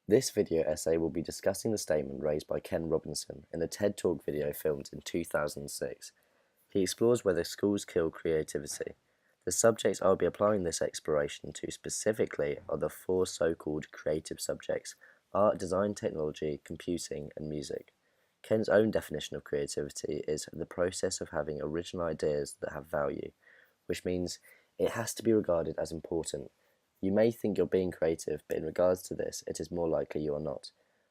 This video essay will be discussing the statement raised by Ken Robinson in a TED Talk video filmed in 2006. He explores whether schools kill creativity. The subjects I'll be applying this exploration to specifically are the four so-called creative subjects: art, design, technology, computing, and music. Ken's own definition of creativity is the process of having original ideas that have value, which means it has to be regarded as important. You may think you're being creative, but in regards to this, it is more likely you are not.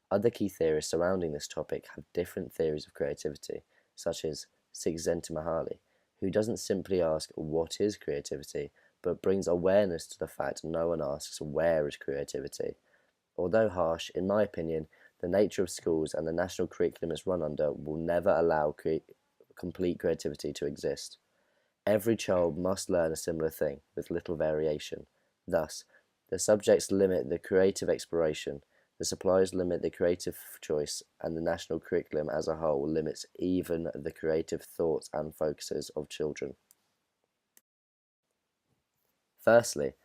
Other key theorists surrounding this topic have different theories of creativity, such as Csikszentmihalyi, who doesn't simply ask what is creativity, but brings awareness to the fact no one asks where is creativity. Although harsh, in my opinion, the nature of schools and the national curriculum it's run under will never allow complete creativity to exist. Every child must learn a similar thing, with little variation. Thus, the subjects limit the creative exploration, the supplies limit the creative choice, and the national curriculum as a whole limits even the creative thoughts and focuses of children. Firstly,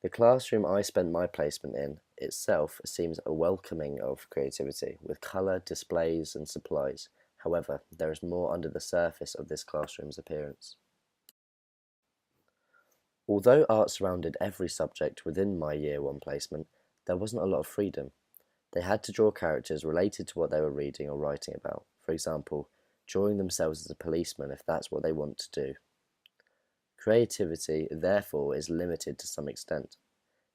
the classroom I spent my placement in itself seems a welcoming of creativity, with colour, displays and supplies. However, there is more under the surface of this classroom's appearance. Although art surrounded every subject within my Year 1 placement, there wasn't a lot of freedom. They had to draw characters related to what they were reading or writing about, for example, drawing themselves as a policeman if that's what they want to do. Creativity, therefore, is limited to some extent.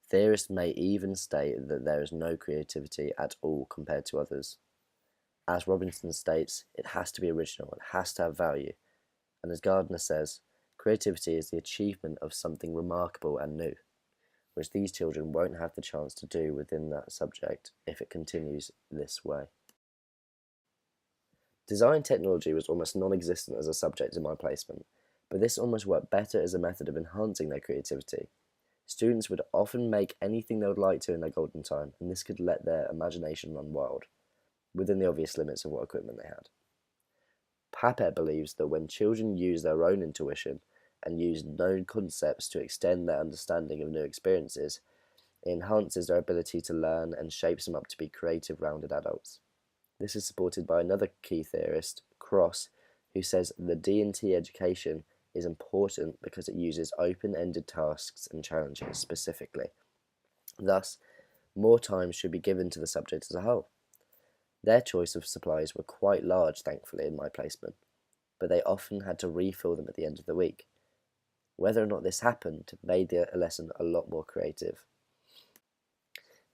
Theorists may even state that there is no creativity at all compared to others. As Robinson states, it has to be original, it has to have value, and as Gardner says, creativity is the achievement of something remarkable and new, which these children won't have the chance to do within that subject if it continues this way. Design technology was almost non-existent as a subject in my placement, but this almost worked better as a method of enhancing their creativity. Students would often make anything they would like to in their golden time, and this could let their imagination run wild, within the obvious limits of what equipment they had. Papert believes that when children use their own intuition and use known concepts to extend their understanding of new experiences, it enhances their ability to learn and shapes them up to be creative, rounded adults. This is supported by another key theorist, Cross, who says the D&T education is important because it uses open-ended tasks and challenges specifically. Thus, more time should be given to the subject as a whole. Their choice of supplies were quite large, thankfully, in my placement, but they often had to refill them at the end of the week. Whether or not this happened made the lesson a lot more creative.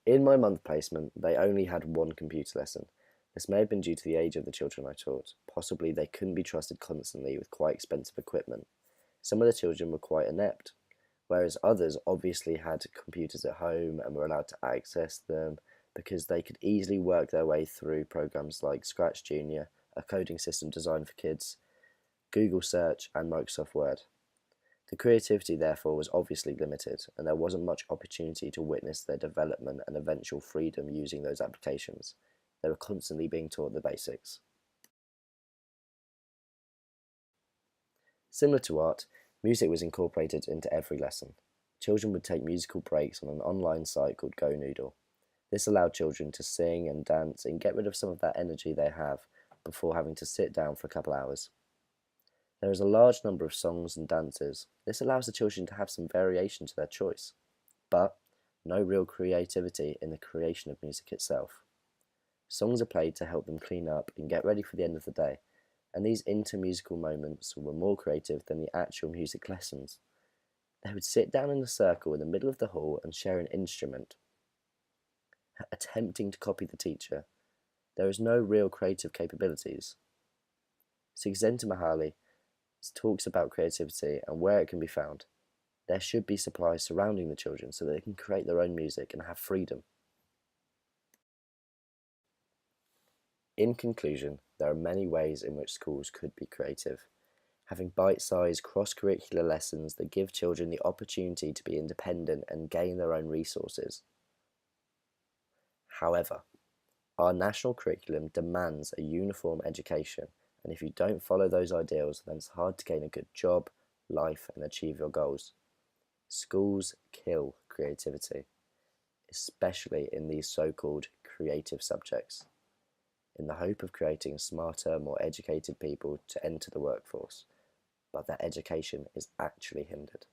In my month placement, they only had one computer lesson. This may have been due to the age of the children I taught. Possibly they couldn't be trusted constantly with quite expensive equipment. Some of the children were quite inept, whereas others obviously had computers at home and were allowed to access them because they could easily work their way through programs like Scratch Junior, a coding system designed for kids, Google Search, and Microsoft Word. The creativity, therefore, was obviously limited, and there wasn't much opportunity to witness their development and eventual freedom using those applications. They were constantly being taught the basics. Similar to art, music was incorporated into every lesson. Children would take musical breaks on an online site called Go Noodle. This allowed children to sing and dance and get rid of some of that energy they have before having to sit down for a couple hours. There is a large number of songs and dances. This allows the children to have some variation to their choice, but no real creativity in the creation of music itself. Songs are played to help them clean up and get ready for the end of the day, and these intermusical moments were more creative than the actual music lessons. They would sit down in a circle in the middle of the hall and share an instrument, attempting to copy the teacher. There is no real creative capabilities. Csikszentmihalyi talks about creativity and where it can be found. There should be supplies surrounding the children so that they can create their own music and have freedom. In conclusion, there are many ways in which schools could be creative. Having bite-sized, cross-curricular lessons that give children the opportunity to be independent and gain their own resources. However, our national curriculum demands a uniform education, and if you don't follow those ideals, then it's hard to gain a good job, life, and achieve your goals. Schools kill creativity. especially in these so-called creative subjects, in the hope of creating smarter, more educated people to enter the workforce, but their education is actually hindered.